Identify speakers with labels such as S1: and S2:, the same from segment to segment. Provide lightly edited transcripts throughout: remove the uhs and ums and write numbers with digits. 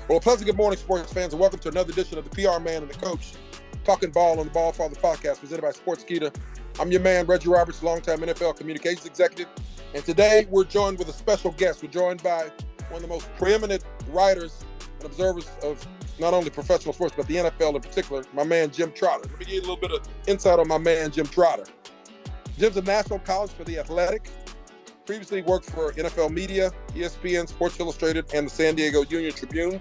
S1: Well, a pleasant good morning, sports fans, and welcome to another edition of the PR Man and the Coach, talking ball on the Ballfather podcast, presented by Sportskeeda. I'm your man, Reggie Roberts, longtime NFL communications executive, and today we're joined with a special guest. We're joined by one of the most preeminent writers and observers of not only professional sports, but the NFL in particular, my man, Jim Trotter. Let me give you a little bit of insight on my man, Jim Trotter. Jim's a national college for The Athletic. Previously worked for NFL Media, ESPN, Sports Illustrated, and the San Diego Union Tribune.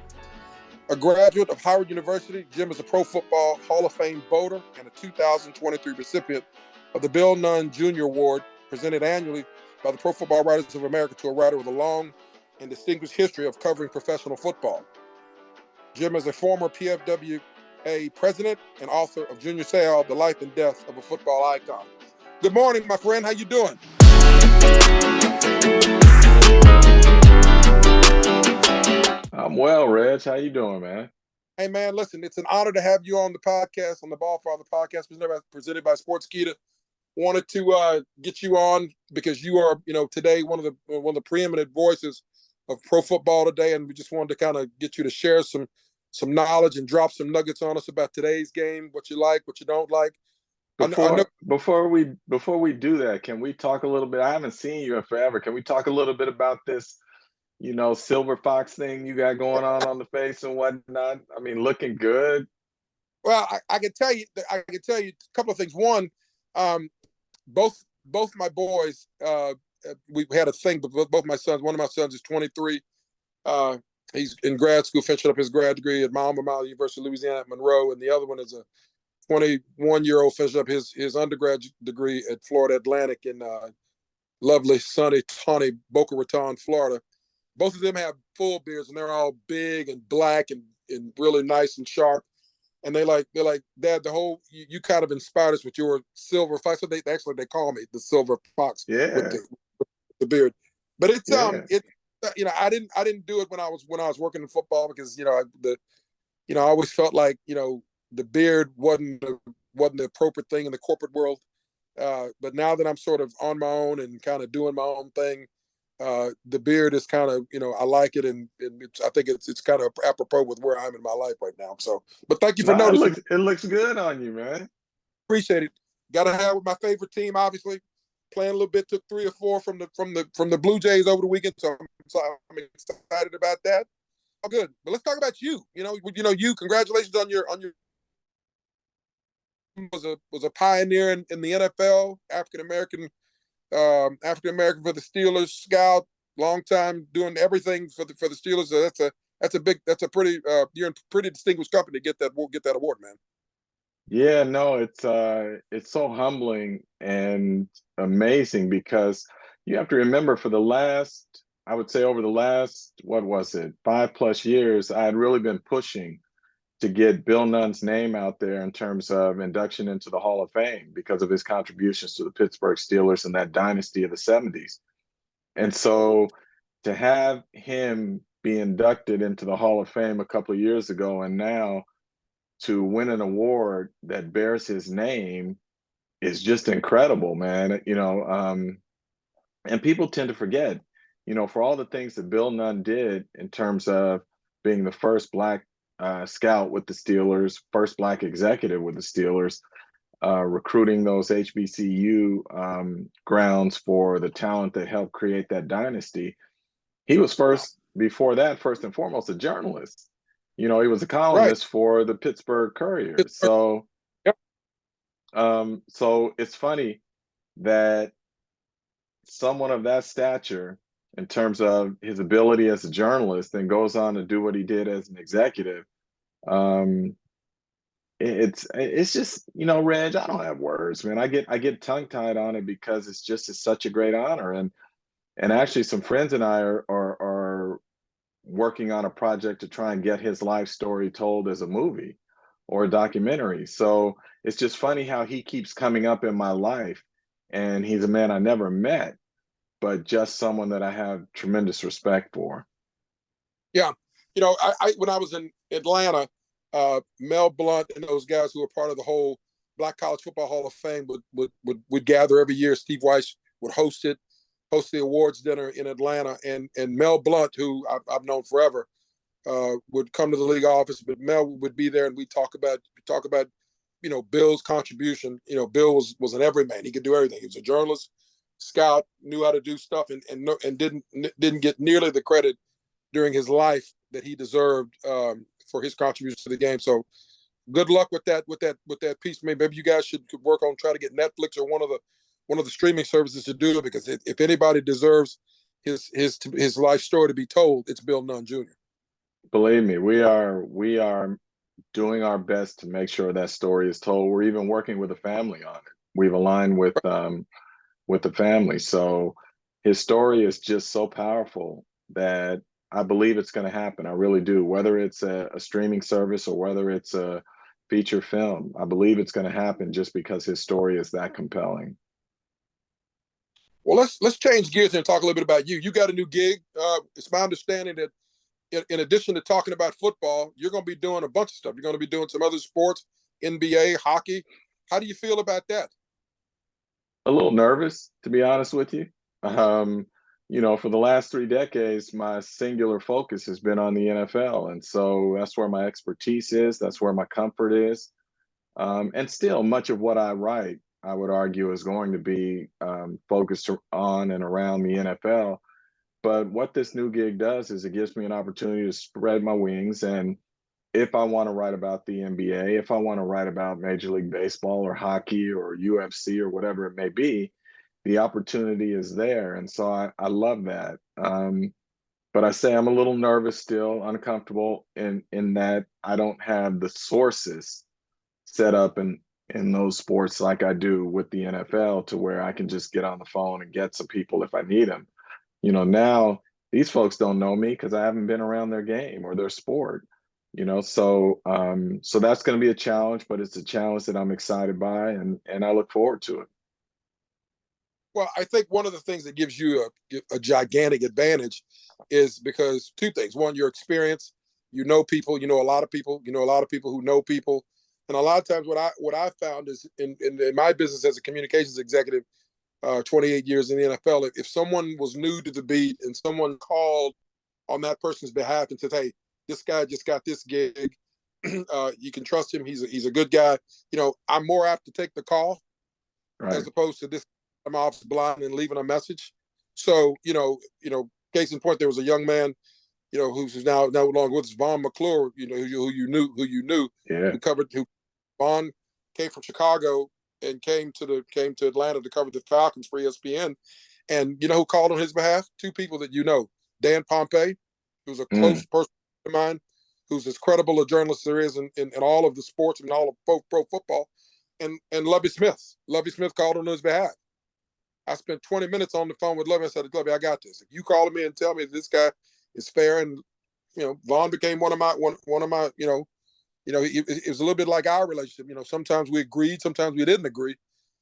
S1: A graduate of Howard University, Jim is a Pro Football Hall of Fame voter and a 2023 recipient of the Bill Nunn Jr. Award, presented annually by the Pro Football Writers of America to a writer with a long and distinguished history of covering professional football. Jim is a former PFWA president and author of Junior Seau, The Life and Death of a Football Icon. Good morning, my friend. How you doing?
S2: I'm well, Reg. How you doing, man?
S1: Hey, man, listen, it's an honor to have you on the podcast, on the Ballfather podcast, presented by Sportskeeda. Wanted to get you on because you are, today one of the preeminent voices of pro football today, and we just wanted to kind of get you to share some knowledge and drop some nuggets on us about today's game, what you like, what you don't like. I know.
S2: Before we do that, can we talk a little bit? I haven't seen you in forever. Can we talk a little bit about this, silver fox thing you got going on the face and whatnot? I mean, looking good.
S1: Well, I can tell you a couple of things. One, both my boys, we had a thing, but both my sons. One of my sons is 23. He's in grad school, finishing up his grad degree at my alma mater, University of Louisiana at Monroe, and the other one is a 21-year-old finishing up his undergraduate degree at Florida Atlantic in lovely, sunny, tawny Boca Raton, Florida. Both of them have full beards, and they're all big and black and really nice and sharp. And they're like, Dad, you kind of inspired us with your silver fox. So they call me the silver fox with
S2: Yeah.
S1: the beard. But it's
S2: Yeah.
S1: I didn't do it when I was working in football because I always felt like the beard wasn't the appropriate thing in the corporate world. But now that I'm sort of on my own and kind of doing my own thing, the beard is kind of, I like it, and I think it's kind of apropos with where I'm in my life right now. So, but thank you for
S2: No,
S1: noticing.
S2: it looks good on you, man.
S1: Appreciate it. Got to have with my favorite team, obviously. Playing a little bit, took 3 or 4 from the Blue Jays over the weekend, so I'm excited about that. Oh, good. But let's talk about you. You. Congratulations on your was a pioneer in the NFL, African American for the Steelers, scout, long time doing everything for the Steelers. So that's a pretty you're in pretty distinguished company to get that award, man.
S2: Yeah, no, it's so humbling and amazing because you have to remember I would say over the last, what was it, 5+ years, I had really been pushing to get Bill Nunn's name out there in terms of induction into the Hall of Fame because of his contributions to the Pittsburgh Steelers and that dynasty of the 70s. And so to have him be inducted into the Hall of Fame a couple of years ago and now to win an award that bears his name is just incredible, man. And people tend to forget, for all the things that Bill Nunn did in terms of being the first Black scout with the Steelers, first Black executive with the Steelers, recruiting those HBCU grounds for the talent that helped create that dynasty. He was first and foremost, a journalist. He was a columnist for the Pittsburgh Courier. So,
S1: yep.
S2: So it's funny that someone of that stature, in terms of his ability as a journalist, and goes on to do what he did as an executive. It's just, Reg, I don't have words, man. I get tongue tied on it because it's such a great honor. And actually some friends and I are working on a project to try and get his life story told as a movie or a documentary. So it's just funny how he keeps coming up in my life, and he's a man I never met, but just someone that I have tremendous respect for.
S1: Yeah. I when I was in Atlanta, Mel Blount and those guys who were part of the whole Black College Football Hall of Fame would gather every year. Steve Weiss would host the awards dinner in Atlanta, and Mel Blount, who I've known forever, would come to the league office, but Mel would be there, and we talk about Bill's contribution. Bill was an everyman. He could do everything. He was a journalist, scout, knew how to do stuff, and didn't get nearly the credit during his life that he deserved for his contribution to the game. So good luck with that piece. Maybe you guys could work on trying to get Netflix or one of the streaming services to do it, because if anybody deserves his life story to be told, it's Bill Nunn Jr.
S2: Believe me, we are doing our best to make sure that story is told. We're even working with the family on it. We've aligned with the family. So his story is just so powerful that I believe it's going to happen. I really do. Whether it's a streaming service or whether it's a feature film, I believe it's going to happen just because his story is that compelling.
S1: Well, let's change gears and talk a little bit about you. You got a new gig. It's my understanding that in addition to talking about football, you're going to be doing a bunch of stuff. You're going to be doing some other sports, NBA, hockey. How do you feel about that?
S2: A little nervous, to be honest with you. For the last 3 decades, my singular focus has been on the NFL. And so that's where my expertise is, that's where my comfort is. And still, much of what I write, I would argue, is going to be focused on and around the NFL. But what this new gig does is it gives me an opportunity to spread my wings. And if I want to write about the NBA, if I want to write about Major League Baseball or hockey or UFC or whatever it may be, the opportunity is there. And so I love that. But I say I'm a little nervous still, uncomfortable in that I don't have the sources set up in those sports like I do with the NFL, to where I can just get on the phone and get some people if I need them. Now these folks don't know me because I haven't been around their game or their sport. So that's going to be a challenge, but it's a challenge that I'm excited by, and I look forward to it.
S1: Well, I think one of the things that gives you a gigantic advantage is because two things. One, your experience. You know people. You know a lot of people. You know a lot of people who know people. And a lot of times, what I found is in my business as a communications executive, 28 years in the NFL, if someone was new to the beat and someone called on that person's behalf and says, "Hey, this guy just got this gig. You can trust him. He's a good guy." I'm more apt to take the call
S2: Right.
S1: as opposed to this. I'm off blind and leaving a message. So case in point, there was a young man, who's now no longer with us, Vaughn McClure, who you knew,
S2: Yeah.
S1: who Vaughn came from Chicago and came to Atlanta to cover the Falcons for ESPN. And you know who called on his behalf? Two people that you know: Dan Pompey, who's a close person of mine, who's as credible a journalist as there is in all of the sports and all of pro football, and Lovie Smith. Lovie Smith called on his behalf. I spent 20 minutes on the phone with Lovie. I said, "Lovie, I got this. If you call me and tell me this guy is fair," and Vaughn became one of my it was a little bit like our relationship. Sometimes we agreed, sometimes we didn't agree,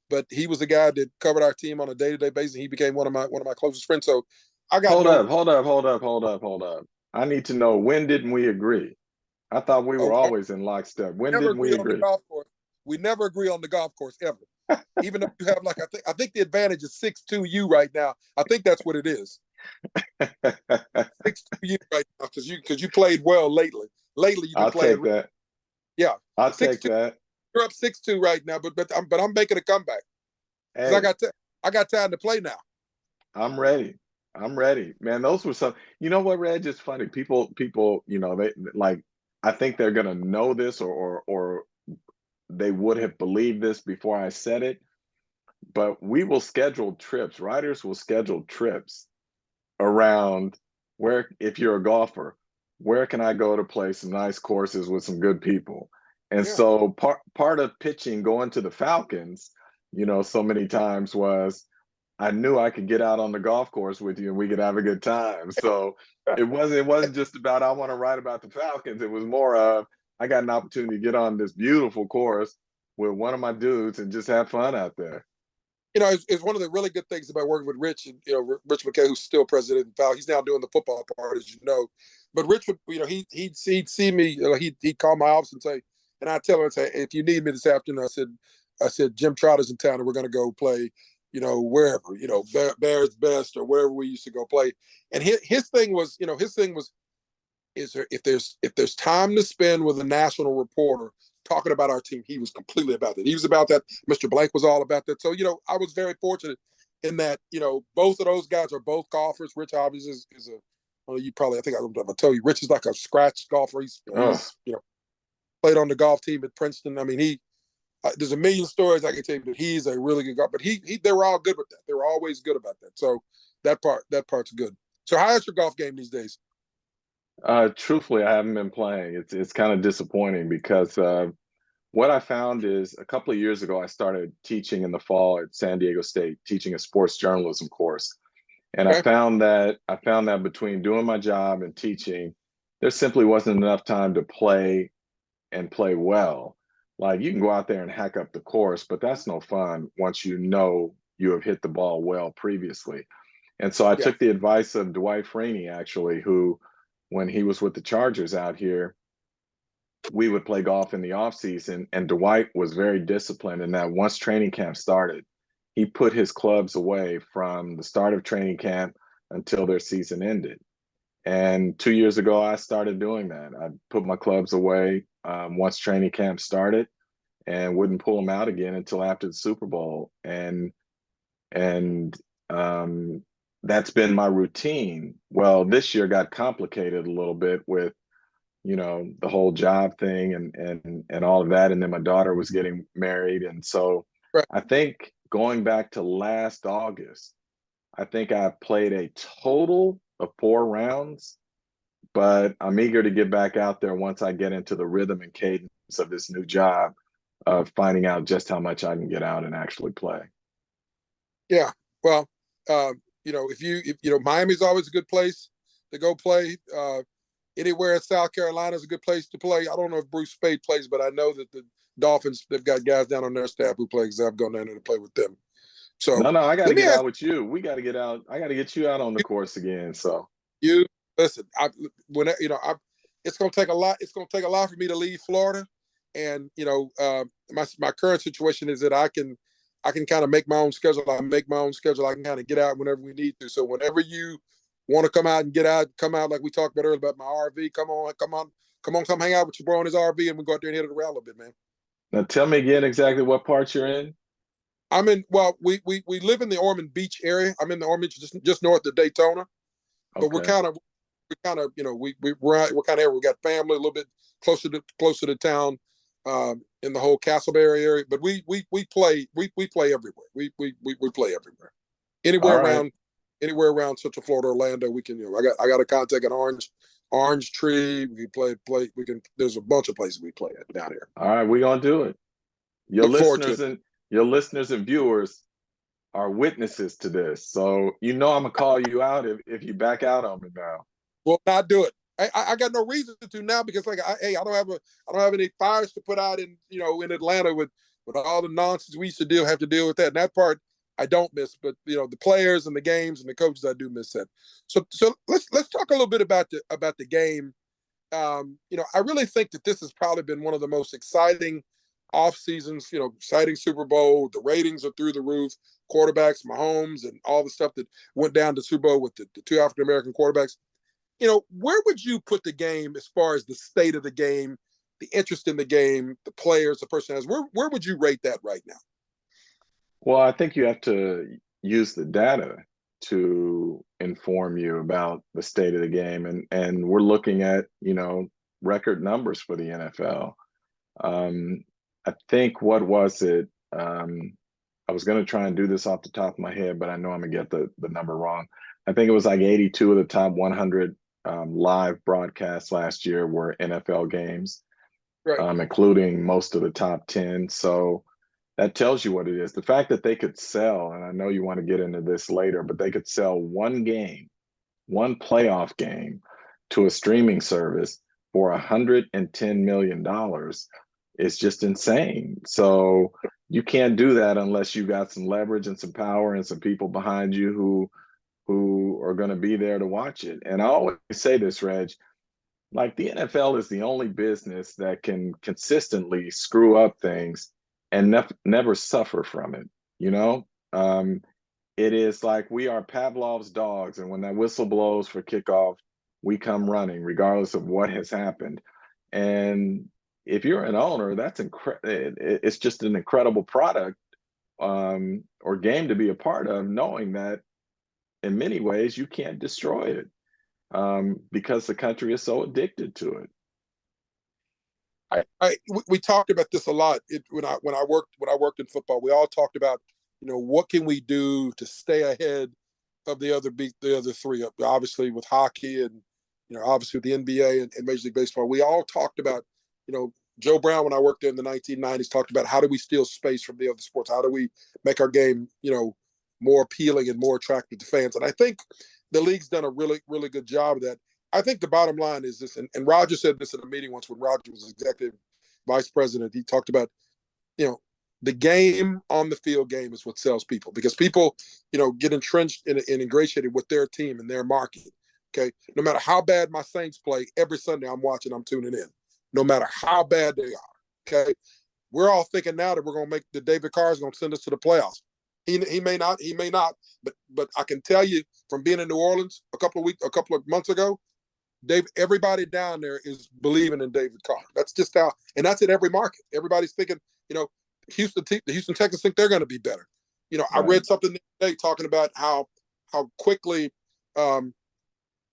S1: but he was the guy that covered our team on a day-to-day basis. He became one of my closest friends. So I got
S2: Hold
S1: no.
S2: up, hold up, hold up, hold up, hold up. I need to know, when didn't we agree? I thought we were
S1: Oh,
S2: always in lockstep. When
S1: never
S2: didn't we
S1: agree on the
S2: agree?
S1: golf course. We never agree on the golf course ever. Even though you have I think the advantage is 6'2" you right now. I think that's what it is. 6'2" you right now because you played well lately. Lately you've been
S2: I'll
S1: playing.
S2: take that.
S1: Yeah,
S2: I'll take
S1: 6'2".
S2: that.
S1: You're up 6'2" right now, but I'm making a comeback because
S2: Hey,
S1: I got time to play now.
S2: I'm ready. I'm ready. Man, those were some, you know what, Reg, it's funny. People, they like, I think they're gonna know this, or they would have believed this before I said it. But we will schedule trips. Writers will schedule trips around where, if you're a golfer, where can I go to play some nice courses with some good people? And
S1: Yeah.
S2: so part of pitching going to the Falcons, so many times was, I knew I could get out on the golf course with you and we could have a good time. So it wasn't just about, I want to write about the Falcons. It was more of, I got an opportunity to get on this beautiful course with one of my dudes and just have fun out there.
S1: It's one of the really good things about working with Rich, and Rich McKay, who's still president of Val. He's now doing the football part, as you know. But Rich would, he'd see me, he'd call my office and say, and I'd tell him, I'd say, "If you need me this afternoon," I said, "Jim Trotter's in town, and we're going to go play, wherever, Bears Best or wherever we used to go play." And his thing was, is there, if there's time to spend with a national reporter talking about our team, he was completely about that. He was about that. Mr. Blank was all about that. So, I was very fortunate in that, both of those guys are both golfers. Rich obviously is a, well, you probably, I think I tell you, Rich is like a scratch golfer.
S2: Oh,
S1: He's played on the golf team at Princeton. I mean, there's a million stories I can tell you, but he's a really good golfer. But they were all good with that. They were always good about that. So that part's good. So how's your golf game these days?
S2: truthfully, I haven't been playing. It's kind of disappointing because what I found is a couple of years ago, I started teaching in the fall at San Diego State, teaching a sports journalism course. And
S1: Okay.
S2: I found that between doing my job and teaching, there simply wasn't enough time to play and play well. Like you can go out there and hack up the course, but that's no fun once you know you have hit the ball well previously. And so I
S1: Yeah.
S2: took the advice of Dwight Freeney, actually, who, when he was with the Chargers out here, we would play golf in the off season. And Dwight was very disciplined in that once training camp started, he put his clubs away from the start of training camp until their season ended. And 2 years ago, I started doing that. I put my clubs away once training camp started and wouldn't pull them out again until after the Super Bowl. And that's been my routine. Well, this year got complicated a little bit with the whole job thing and all of that. And then my daughter was getting married. And so
S1: Right.
S2: I think going back to last August, I think I played a total of 4 rounds, but I'm eager to get back out there once I get into the rhythm and cadence of this new job of finding out just how much I can get out and actually play.
S1: Yeah. Well, if Miami's always a good place to go play. Anywhere in South Carolina is a good place to play. I don't know if Bruce Spade plays, but I know that the Dolphins, they've got guys down on their staff who play because I've gone down there to play with them. So
S2: No, I got to
S1: let me
S2: get
S1: ask
S2: out with you. We got to get out. I got to get you out on the course again. So
S1: you, listen, it's going to take a lot. It's going to take a lot for me to leave Florida. And, my current situation is that I can kind of make my own schedule. I make my own schedule. I can kind of get out whenever we need to. So whenever you want to come out and get out, come out like we talked about earlier about my RV. Come hang out with your bro in his RV, and we go out there and hit it around a little bit, man.
S2: now tell me again exactly what part you're in.
S1: I'm in. Well, we live in the Ormond Beach area. I'm in the Ormond Beach, just north of Daytona, but we're
S2: Okay.
S1: kind of we're kind of we got family a little bit closer to town, in the whole Castleberry area. But we play everywhere. We play everywhere,
S2: All
S1: anywhere
S2: right.
S1: around Central Florida, Orlando. We can I got a contact at Orange Tree. We can play. We can. There's a bunch of places we play at down here.
S2: All right. We're gonna do it. Your
S1: Look forward to
S2: listeners
S1: it.
S2: and your listeners and viewers are witnesses to this. So I'm gonna call you out if you back out on me now.
S1: Will not do it. I got no reason to now because I don't have any fires to put out in Atlanta with all the nonsense we used to have to deal with that. And that part I don't miss, but the players and the games and the coaches I do miss that. So let's talk a little bit about the game. I really think that this has probably been one of the most exciting off seasons. Exciting Super Bowl. The ratings are through the roof. Quarterbacks, Mahomes, and all the stuff that went down to Super Bowl with the two African American quarterbacks. Where would you put the game as far as the state of the game, the interest in the game, the players, the personalities? Where would you rate that right now?
S2: Well, I think you have to use the data to inform you about the state of the game, and we're looking at record numbers for the NFL. I think what was it? I was going to try and do this off the top of my head, but I know I'm gonna get the number wrong. I think it was like 82 of the top 100 live broadcasts last year were NFL games,
S1: Right.
S2: including most of the top 10. So that tells you what it is. The fact that they could sell, and I know you want to get into this later, but they could sell one game, one playoff game to a streaming service for $110 million is just insane. So you can't do that unless you got some leverage and some power and some people behind you who are going to be there to watch it. And I always say this, Reg, like the NFL is the only business that can consistently screw up things and never suffer from it. You know, it is like we are Pavlov's dogs, and when that whistle blows for kickoff, we come running, regardless of what has happened. And if you're an owner, it's just an incredible product or game to be a part of, knowing that in many ways you can't destroy it because the country is so addicted to it.
S1: We talked about this a lot when I worked in football. We all talked about, what can we do to stay ahead of the other three. Obviously with hockey and obviously with the NBA and Major League Baseball, we all talked about, Joe Brown, when I worked there in the 1990s, talked about how do we steal space from the other sports? How do we make our game, more appealing and more attractive to fans? And I think the league's done a really, really good job of that. I think the bottom line is this, and Roger said this in a meeting once when Roger was executive vice president. He talked about, the game on the field game is what sells people, because people, get entrenched and ingratiated with their team and their market. Okay. No matter how bad my Saints play, every Sunday I'm watching, I'm tuning in, no matter how bad they are. Okay. We're all thinking now that we're going to make David Carr is going to send us to the playoffs. He may not, but I can tell you from being in New Orleans a couple of months ago, everybody down there is believing in David Carr. That's just how, and that's in every market. Everybody's thinking, the Houston Texans think they're going to be better. Right. I read something today talking about how quickly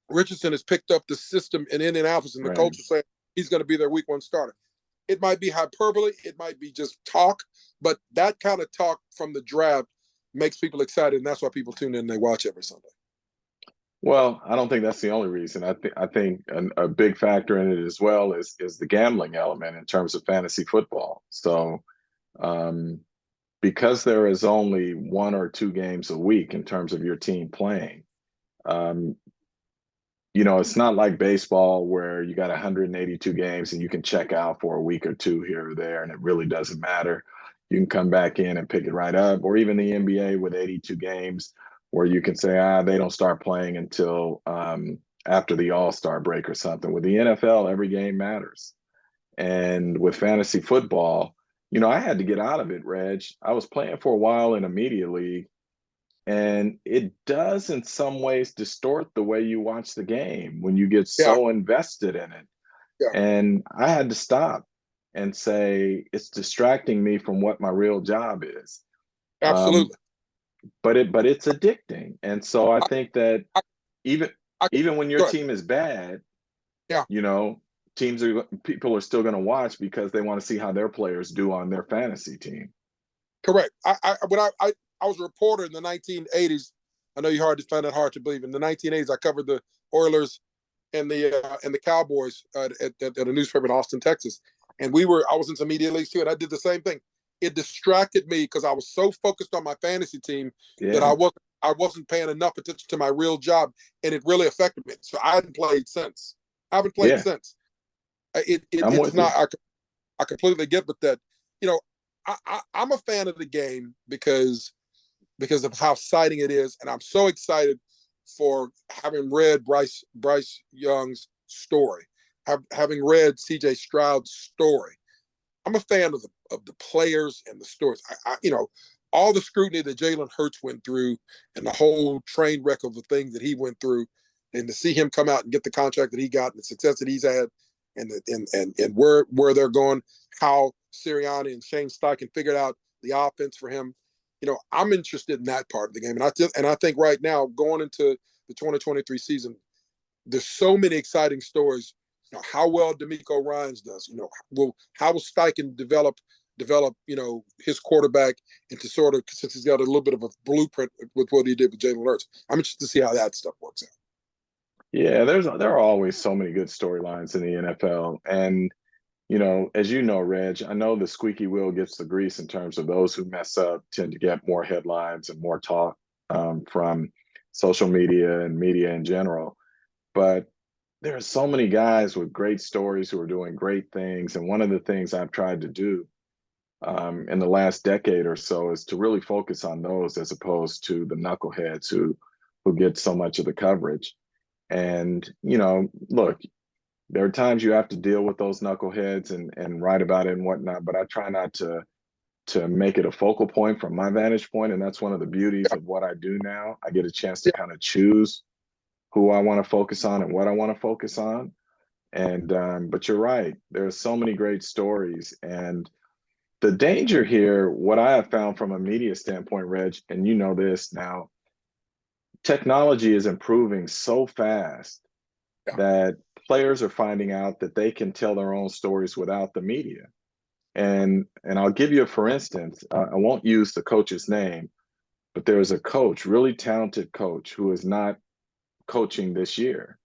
S1: Richardson has picked up the system in Indianapolis, and the coach is saying he's going to be their week one starter. It might be hyperbole, it might be just talk, but that kind of talk from the draft makes people excited, and that's why people tune in and they watch every Sunday.
S2: Well, I don't think that's the only reason. I think a big factor in it as well is the gambling element in terms of fantasy football. So because there is only 1 or 2 games a week in terms of your team playing, it's not like baseball where you got 182 games and you can check out for a week or 2 here or there, and it really doesn't matter. You can come back in and pick it right up, or even the NBA with 82 games where you can say, they don't start playing until after the All-Star break or something. With the NFL, every game matters. And with fantasy football, I had to get out of it, Reg. I was playing for a while in a media league, and it does in some ways distort the way you watch the game when you get so invested in it. Yeah. And I had to stop and say, it's distracting me from what my real job is.
S1: Absolutely.
S2: But it's addicting. And so I think that even when your team is bad, people are still going to watch because they want to see how their players do on their fantasy team.
S1: Correct. When I was a reporter in the 1980s. I know you find that hard to believe. In the 1980s, I covered the Oilers and the Cowboys at a newspaper in Austin, Texas. And I was in some media leagues too, and I did the same thing. It distracted me because I was so focused on my fantasy team that I wasn't paying enough attention to my real job, and it really affected me. So I haven't played since. Since. It's not. I completely get with that. I'm a fan of the game because of how exciting it is, and I'm so excited for having read Bryce Young's story, having read C.J. Stroud's story. I'm a fan of the players and the stories. All the scrutiny that Jalen Hurts went through and the whole train wreck of the things that he went through, and to see him come out and get the contract that he got and the success that he's had, and where they're going, how Sirianni and Shane Steichen figured out the offense for him. I'm interested in that part of the game, and I think right now going into the 2023 season, there's so many exciting stories. How well DeMeco Ryans does. How will Steichen develop his quarterback into sort of, since he's got a little bit of a blueprint with what he did with Jalen Hurts. I'm interested to see how that stuff works out.
S2: Yeah, there are always so many good storylines in the NFL, and as you know, Reg, I know the squeaky wheel gets the grease in terms of those who mess up tend to get more headlines and more talk from social media and media in general. But there are so many guys with great stories who are doing great things. And one of the things I've tried to do in the last decade or so is to really focus on those as opposed to the knuckleheads who get so much of the coverage. And, look, there are times you have to deal with those knuckleheads and write about it and whatnot, but I try not to make it a focal point from my vantage point. And that's one of the beauties of what I do now. I get a chance to kind of choose who I want to focus on and what I want to focus on. And but you're right, there's so many great stories. And the danger here, what I have found from a media standpoint, Reg, and you know this now, technology is improving so fast
S1: Yeah.
S2: that players are finding out that they can tell their own stories without the media. And I'll give you a for instance. I won't use the coach's name, but there's a coach, really talented coach, who is not coaching this year.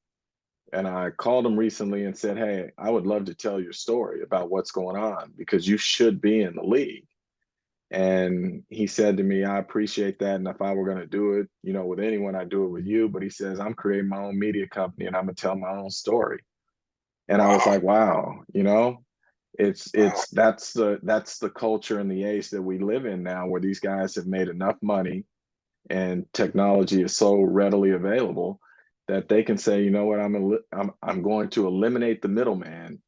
S2: And I called him recently and said, "Hey, I would love to tell your story about what's going on because you should be in the league." And he said to me, "I appreciate that. And if I were going to do it, you know, with anyone, I'd do it with you." But he says, "I'm creating my own media company and I'm going to tell my own story." And I was
S1: Wow.
S2: like, wow, you know,
S1: Wow.
S2: that's the culture and the age that we live in now, where these guys have made enough money and technology is so readily available that they can say, you know what, I'm going to eliminate the middleman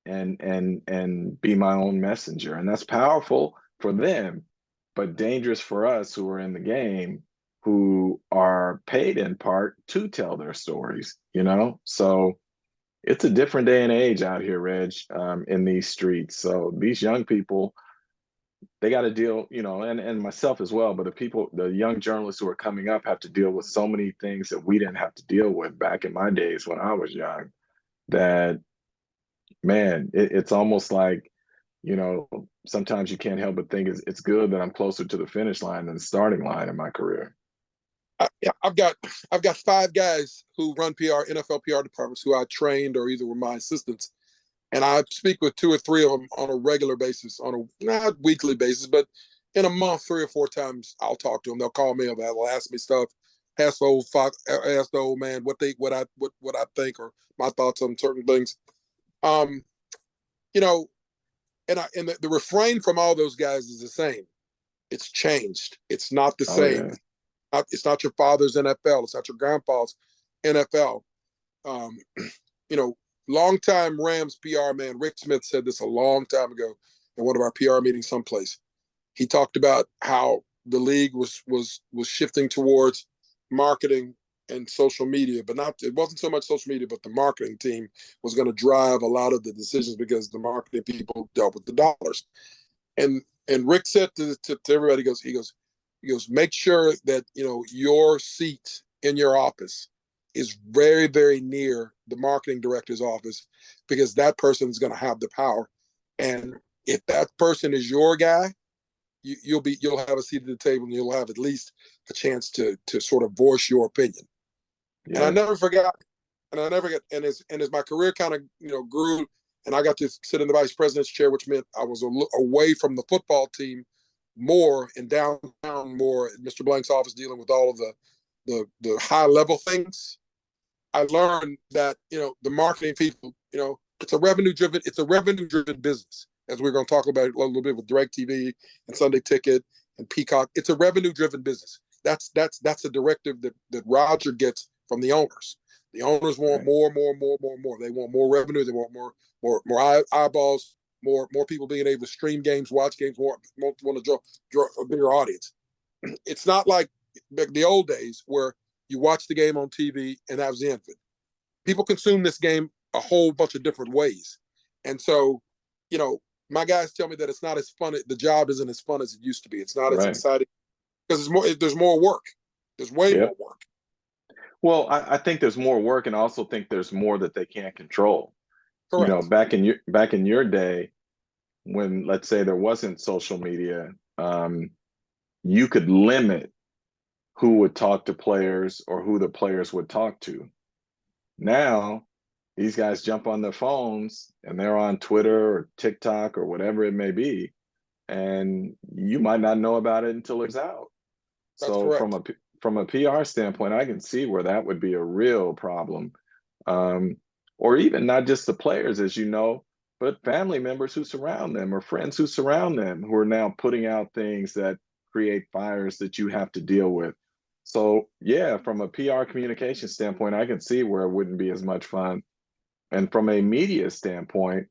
S2: and be my own messenger. And that's powerful for them, but dangerous for us who are in the game, who are paid in part to tell their stories, you know? So it's a different day and age out here, Reg, in these streets. So these young people, they got to deal, you know, and myself as well, but the young journalists who are coming up have to deal with so many things that we didn't have to deal with back in my days when I was young, that, man, it's almost like, you know, sometimes you can't help but think it's good that I'm closer to the finish line than the starting line in my career.
S1: Yeah, I've got 5 guys who run PR, NFL PR departments who I trained or either were my assistants, and I speak with 2 or 3 of them on a regular basis, on a not weekly basis, but in a month, 3 or 4 times, I'll talk to them. They'll call me, they'll ask me stuff, ask the old man what I think or my thoughts on certain things. Um, you know, and the refrain from all those guys is the same. It's changed. It's not the
S2: Oh
S1: same.
S2: yeah,
S1: It's not your father's NFL. It's not your grandpa's NFL. Um, you know, longtime Rams PR man Rick Smith said this a long time ago in one of our PR meetings someplace. He talked about how the league was shifting towards marketing and social media, but not it wasn't so much social media, but the marketing team was going to drive a lot of the decisions because the marketing people dealt with the dollars. And Rick said to everybody, he goes, make sure that your seat in your office is very, very near the marketing director's office because that person is going to have the power. And if that person is your guy, you'll have a seat at the table and you'll have at least a chance to sort of voice your opinion. And I
S2: yes,
S1: never forgot. And I never get and as my career kind of grew, and I got to sit in the vice president's chair, which meant I was away from the football team more and downtown more at Mr. Blank's office dealing with all of the high level things. I learned that the marketing people, it's a revenue driven business, as we're going to talk about a little bit with DirecTV and Sunday Ticket and Peacock. It's a revenue driven business. That's a directive that Roger gets from the owners. The owners want
S2: right,
S1: more, more, more, more, more. They want more revenue. They want more eyeballs, more people being able to stream games, watch games, want to draw a bigger audience. It's not like the old days where you watch the game on TV and that was the end of it. People consume this game a whole bunch of different ways, and so my guys tell me that it's not as fun. The job isn't as fun as it used to be. It's not as
S2: right,
S1: exciting because there's more work. There's way more
S2: yep.
S1: work.
S2: Well, I think there's more work, and I also think there's more that they can't control. You know,
S1: Correct.
S2: back in your day, when let's say there wasn't social media, you could limit who would talk to players or who the players would talk to. Now, these guys jump on their phones and they're on Twitter or TikTok or whatever it may be, and you might not know about it until it's out.
S1: That's
S2: So
S1: correct.
S2: from a PR standpoint, I can see where that would be a real problem. Um, or even not just the players, as you know, but family members who surround them or friends who surround them who are now putting out things that create fires that you have to deal with. So yeah, from a PR communication standpoint, I can see where it wouldn't be as much fun. And from a media standpoint,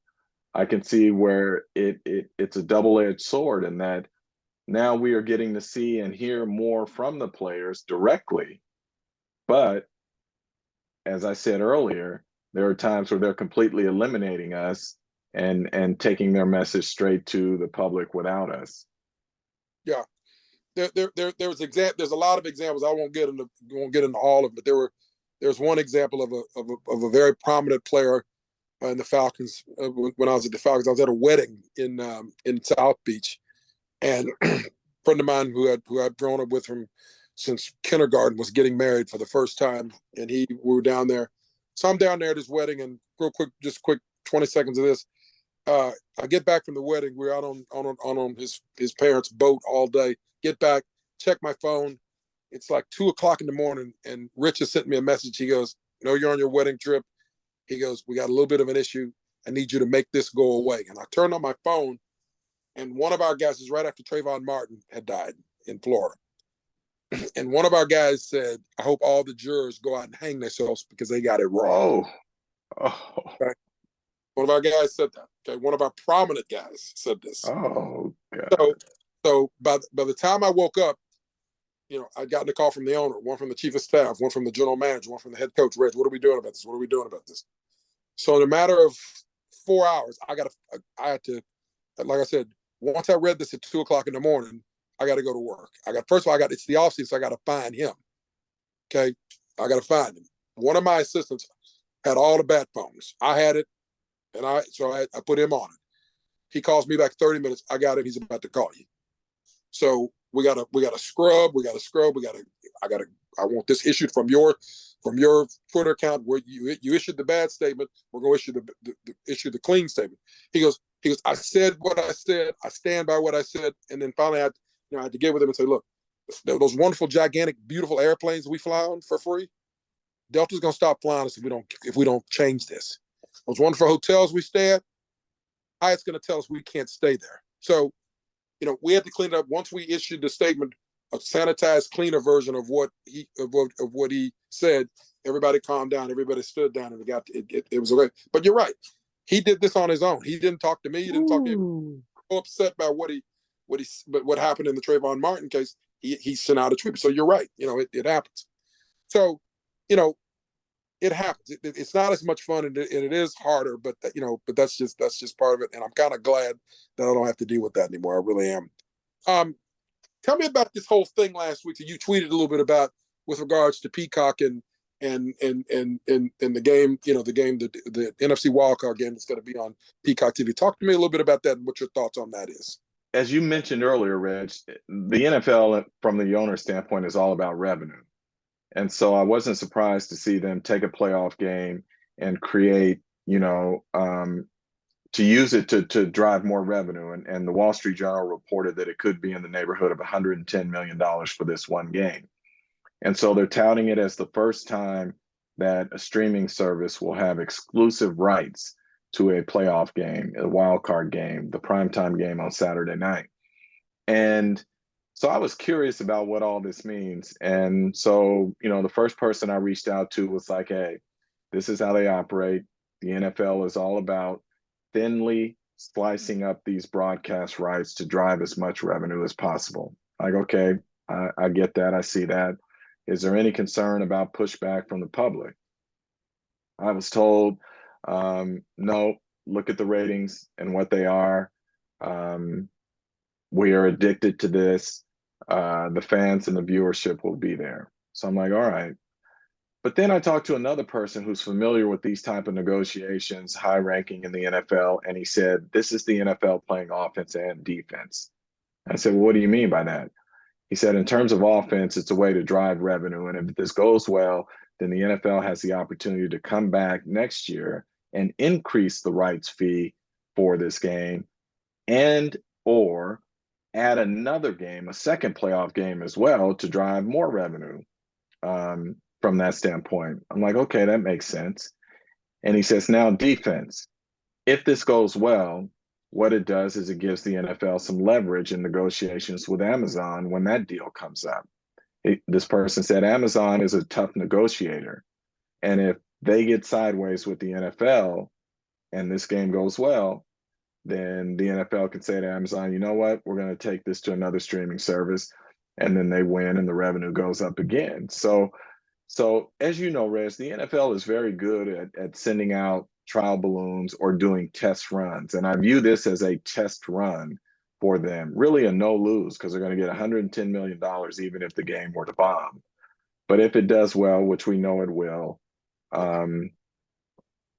S2: I can see where it's a double-edged sword in that now we are getting to see and hear more from the players directly, but as I said earlier, there are times where they're completely eliminating us and taking their message straight to the public without us.
S1: Yeah. There's a lot of examples. I won't get into all of them, but there's one example of a very prominent player in the Falcons. When I was at the Falcons, I was at a wedding in South Beach, and a friend of mine who I'd grown up with him since kindergarten was getting married for the first time, and we were down there. So I'm down there at his wedding, and real quick, just quick 20 seconds of this. I get back from the wedding. We're out on his parents' boat all day. Get back, check my phone. It's like 2 o'clock in the morning, and Rich has sent me a message. He goes, "No, you're on your wedding trip." He goes, "We got a little bit of an issue. I need you to make this go away." And I turned on my phone, and one of our guys is right after Trayvon Martin had died in Florida. And one of our guys said, "I hope all the jurors go out and hang themselves because they got it wrong."
S2: Oh,
S1: okay? One of our guys said that. Okay, one of our prominent guys said this.
S2: oh,
S1: So,
S2: God.
S1: so by the time I woke up, I got a call from the owner, one from the chief of staff, one from the general manager, one from the head coach. Reg, what are we doing about this? What are we doing about this? So in a matter of 4 hours, I had to, like I said, once I read this at 2 o'clock in the morning, I got to go to work. First of all, it's the offseason, so I got to find him. Okay, I got to find him. One of my assistants had all the bat phones. I had it, and I put him on it. He calls me back 30 minutes. I got it. He's about to call you. So we gotta scrub. I want this issued from your Twitter account where you issued the bad statement. We're gonna issue the clean statement. He goes, I said what I said. I stand by what I said. And then finally I had to get with him and say, look, those wonderful, gigantic, beautiful airplanes we fly on for free, Delta's gonna stop flying us if we don't change this. Those wonderful hotels we stay at, Hyatt's gonna tell us we can't stay there. So, we had to clean it up once we issued the statement, a sanitized, cleaner version of what he said. Everybody calmed down. Everybody stood down, and it was okay. But you're right. He did this on his own. He didn't talk to me. He didn't talk to him. So upset by what happened in the Trayvon Martin case. He sent out a tweet. So you're right. It happens. So, it happens. It's not as much fun, and it is harder. But that's just part of it. And I'm kind of glad that I don't have to deal with that anymore. I really am. Tell me about this whole thing last week that you tweeted a little bit about with regards to Peacock and the game. The NFC wildcard game that's going to be on Peacock TV. Talk to me a little bit about that and what your thoughts on that is.
S2: As you mentioned earlier, Reg, the NFL from the owner standpoint is all about revenue. And so I wasn't surprised to see them take a playoff game and create, to use it to drive more revenue. And the Wall Street Journal reported that it could be in the neighborhood of $110 million for this one game. And so they're touting it as the first time that a streaming service will have exclusive rights to a playoff game, a wild card game, the primetime game on Saturday night. And so I was curious about what all this means. And so, the first person I reached out to was like, hey, this is how they operate. The NFL is all about thinly slicing up these broadcast rights to drive as much revenue as possible. Like, okay, I get that. I see that. Is there any concern about pushback from the public? I was told, no, look at the ratings and what they are. We are addicted to this. The fans and the viewership will be there. So I'm like, all right. But then I talked to another person who's familiar with these type of negotiations, high ranking in the NFL, and he said, this is the NFL playing offense and defense. I said, well, what do you mean by that? He said, in terms of offense, it's a way to drive revenue. And if this goes well, then the NFL has the opportunity to come back next year and increase the rights fee for this game and or add another game, a second playoff game as well, to drive more revenue from that standpoint. I'm like, okay, that makes sense. And he says, now defense. If this goes well, what it does is it gives the NFL some leverage in negotiations with Amazon when that deal comes up. This person said Amazon is a tough negotiator. And if they get sideways with the NFL and this game goes well, then the NFL can say to Amazon, you know what, we're going to take this to another streaming service. And then they win and the revenue goes up again. So So, as you know, Rez, the NFL is very good at sending out trial balloons or doing test runs. And I view this as a test run for them, really a no lose, because they're going to get $110 million even if the game were to bomb. But if it does well, which we know it will, um,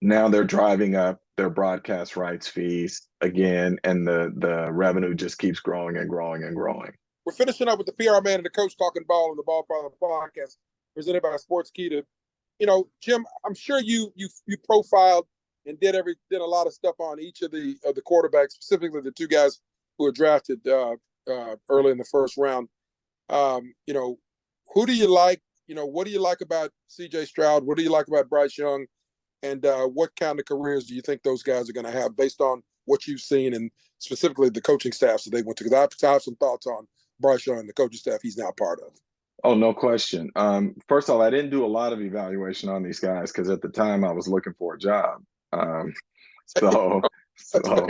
S2: now they're driving up their broadcast rights fees again, and the revenue just keeps growing and growing and growing.
S1: We're finishing up with the PR man and the coach talking ball on the Ballfather podcast, presented by Sportskeeda. Jim, I'm sure you profiled and did a lot of stuff on each of the quarterbacks, specifically the two guys who were drafted early in the first round. Who do you like? What do you like about C.J. Stroud? What do you like about Bryce Young? And what kind of careers do you think those guys are going to have based on what you've seen and specifically the coaching staffs that they went to? Because I have some thoughts on Bryce Young and the coaching staff he's now part of.
S2: Oh, no question. First of all, I didn't do a lot of evaluation on these guys because at the time I was looking for a job. So, so,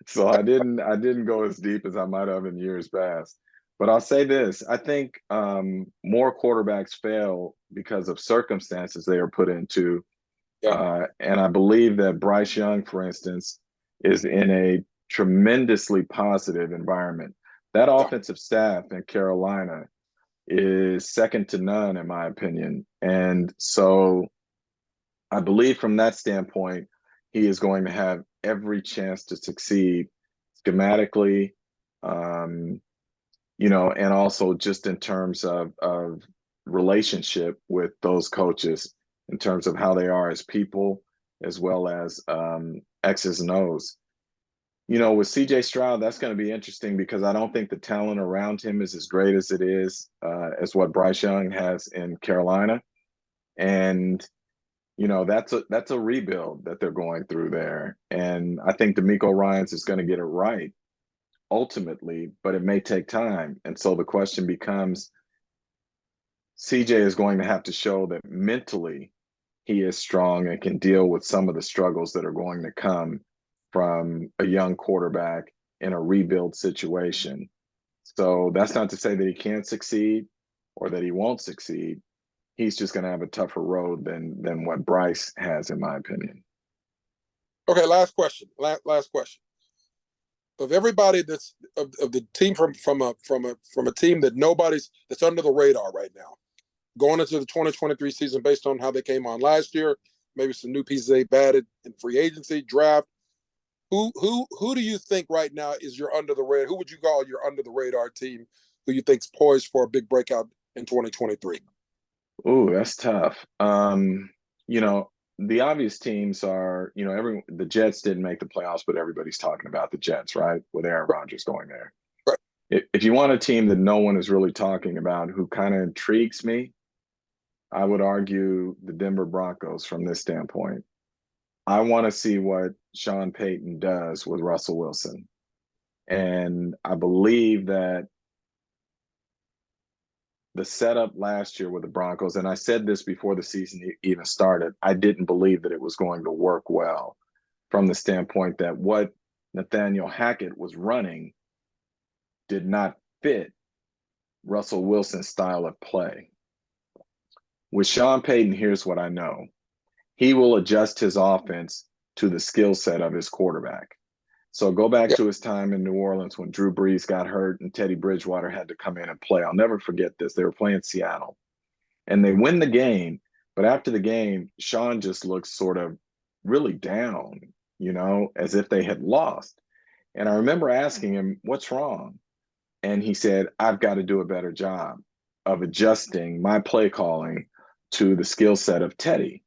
S2: so I didn't go as deep as I might have in years past. But I'll say this: I think more quarterbacks fail because of circumstances they are put into, and I believe that Bryce Young, for instance, is in a tremendously positive environment. That offensive staff in Carolina is second to none, in my opinion. And so I believe from that standpoint, he is going to have every chance to succeed schematically, and also just in terms of relationship with those coaches, in terms of how they are as people, as well as X's and O's. With CJ Stroud, that's going to be interesting because I don't think the talent around him is as great as it is as what Bryce Young has in Carolina. And, that's a rebuild that they're going through there. And I think D'Amico Ryans is going to get it right ultimately, but it may take time. And so the question becomes, CJ is going to have to show that mentally he is strong and can deal with some of the struggles that are going to come from a young quarterback in a rebuild situation. So that's not to say that he can't succeed or that he won't succeed. He's just going to have a tougher road than what Bryce has, in my opinion.
S1: Okay, last question. Last question. Of everybody that's of the team from a team that's under the radar right now, going into the 2023 season based on how they came on last year, maybe some new pieces they've added in free agency, draft. Who do you think right now is your under the radar? Who would you call your under the radar team who you think's poised for a big breakout in 2023?
S2: Ooh, that's tough. The obvious teams are, the Jets didn't make the playoffs, but everybody's talking about the Jets, right? With Aaron Rodgers going there.
S1: Right.
S2: If you want a team that no one is really talking about who kind of intrigues me, I would argue the Denver Broncos from this standpoint. I want to see what Sean Payton does with Russell Wilson. And I believe that the setup last year with the Broncos, and I said this before the season even started, I didn't believe that it was going to work well from the standpoint that what Nathaniel Hackett was running did not fit Russell Wilson's style of play. With Sean Payton, here's what I know. He will adjust his offense to the skill set of his quarterback. So go back to his time in New Orleans when Drew Brees got hurt and Teddy Bridgewater had to come in and play. I'll never forget this. They were playing Seattle and they win the game. But after the game, Sean just looks sort of really down, as if they had lost. And I remember asking him, what's wrong? And he said, I've got to do a better job of adjusting my play calling to the skill set of Teddy.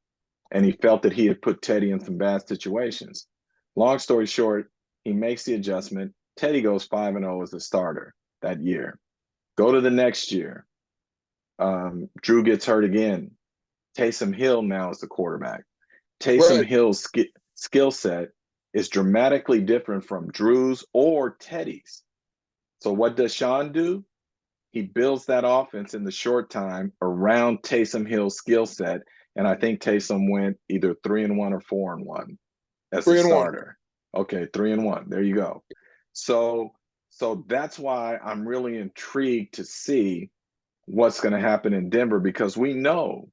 S2: And he felt that he had put Teddy in some bad situations. Long story short, he makes the adjustment. Teddy goes 5-0 as a starter that year. Go to the next year. Drew gets hurt again. Taysom Hill now is the quarterback. Taysom Hill's skill set is dramatically different from Drew's or Teddy's. So what does Sean do? He builds that offense in the short time around Taysom Hill's skill set. And I think Taysom went either 3-1 or 4-1 as a starter. Okay, 3-1. There you go. So that's why I'm really intrigued to see what's going to happen in Denver because we know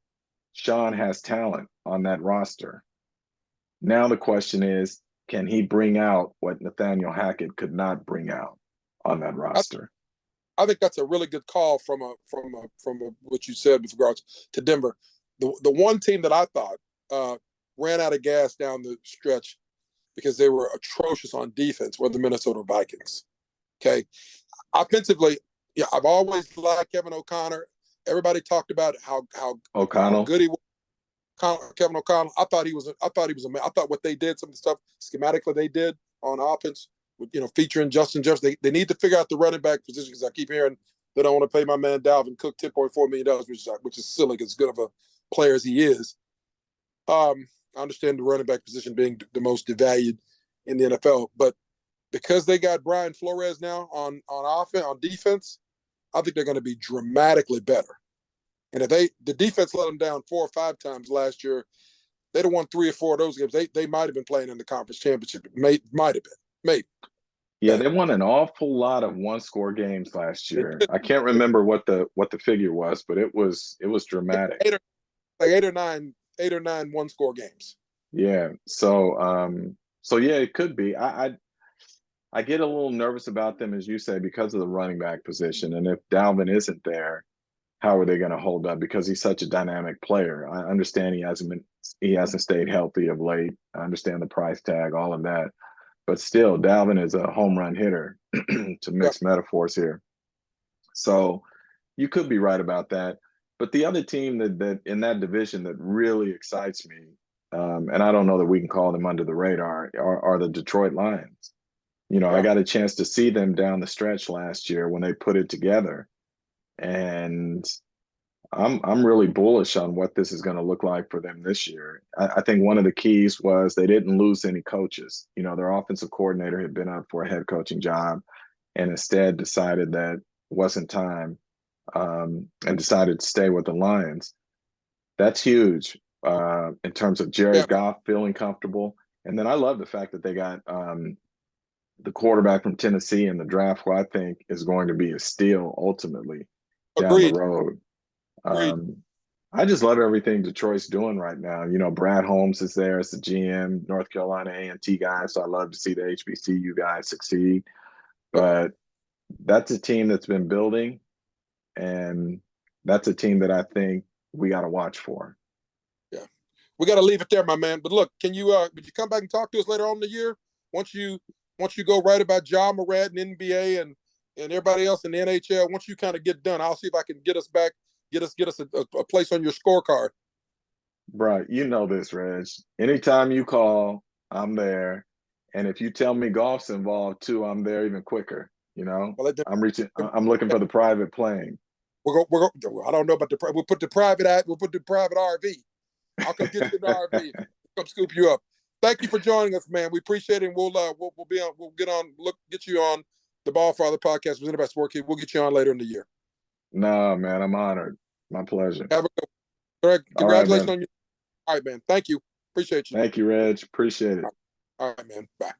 S2: Sean has talent on that roster. Now the question is, can he bring out what Nathaniel Hackett could not bring out on that roster?
S1: I think that's a really good call from what you said with regards to Denver. The one team that I thought ran out of gas down the stretch because they were atrocious on defense were the Minnesota Vikings. Okay, offensively, yeah, I've always liked Kevin O'Connor. Everybody talked about how good he was. Kevin O'Connell. I thought he was I thought what they did, some of the stuff schematically they did on offense, with, featuring Justin Jefferson. They need to figure out the running back position because I keep hearing they don't want to pay my man Dalvin Cook $10.4 million, which is silly, as good of a player as he is. I understand the running back position being the most devalued in the NFL, but because they got Brian Flores now on offense, on defense, I think they're going to be dramatically better. And if the defense let them down 4 or 5 times last year, they'd have won 3 or 4 of those games. They might have been playing in the conference championship. Might have been, maybe.
S2: Yeah, they won an awful lot of one-score games last year. I can't remember what the figure was, but it was dramatic.
S1: 8 or 9 one-score games.
S2: Yeah. So yeah, it could be. I get a little nervous about them, as you say, because of the running back position. And if Dalvin isn't there, how are they going to hold up? Because he's such a dynamic player. I understand he hasn't stayed healthy of late. I understand the price tag, all of that. But still, Dalvin is a home run hitter, to mix metaphors here. So you could be right about that. But the other team that in that division that really excites me, and I don't know that we can call them under the radar, are the Detroit Lions. I got a chance to see them down the stretch last year when they put it together. And I'm really bullish on what this is going to look like for them this year. I think one of the keys was they didn't lose any coaches. Their offensive coordinator had been up for a head coaching job and instead decided that wasn't time, and decided to stay with the Lions. That's huge in terms of Jared Goff feeling comfortable. And then I love the fact that they got the quarterback from Tennessee in the draft, who I think is going to be a steal ultimately down the road. I just love everything Detroit's doing right now. Brad Holmes is there as the GM, North Carolina A&T guy, so I love to see the HBCU guys succeed. But that's a team that's been building, and that's a team that I think we got to watch for.
S1: Yeah, we got to leave it there, my man. But look, would you come back and talk to us later on in the year once you go right about Ja Morant and NBA and everybody else in the NHL? Once you kind of get done, I'll see if I can get us a place on your scorecard.
S2: Bro, you know this, Reg. Anytime you call, I'm there. And if you tell me golf's involved too, I'm there even quicker. I'm looking for the private plane.
S1: I don't know about we'll put the private RV. I'll come get you in the RV. Come scoop you up. Thank you for joining us, man. We appreciate it. And we'll get you on the Ballfather podcast presented by Sport Kid. We'll get you on later in the year.
S2: No, man, I'm honored. My pleasure.
S1: Have a good. Congratulations on you. All right, man. Thank you. Appreciate you.
S2: Thank you, Reg. Appreciate it.
S1: All right, man. Bye.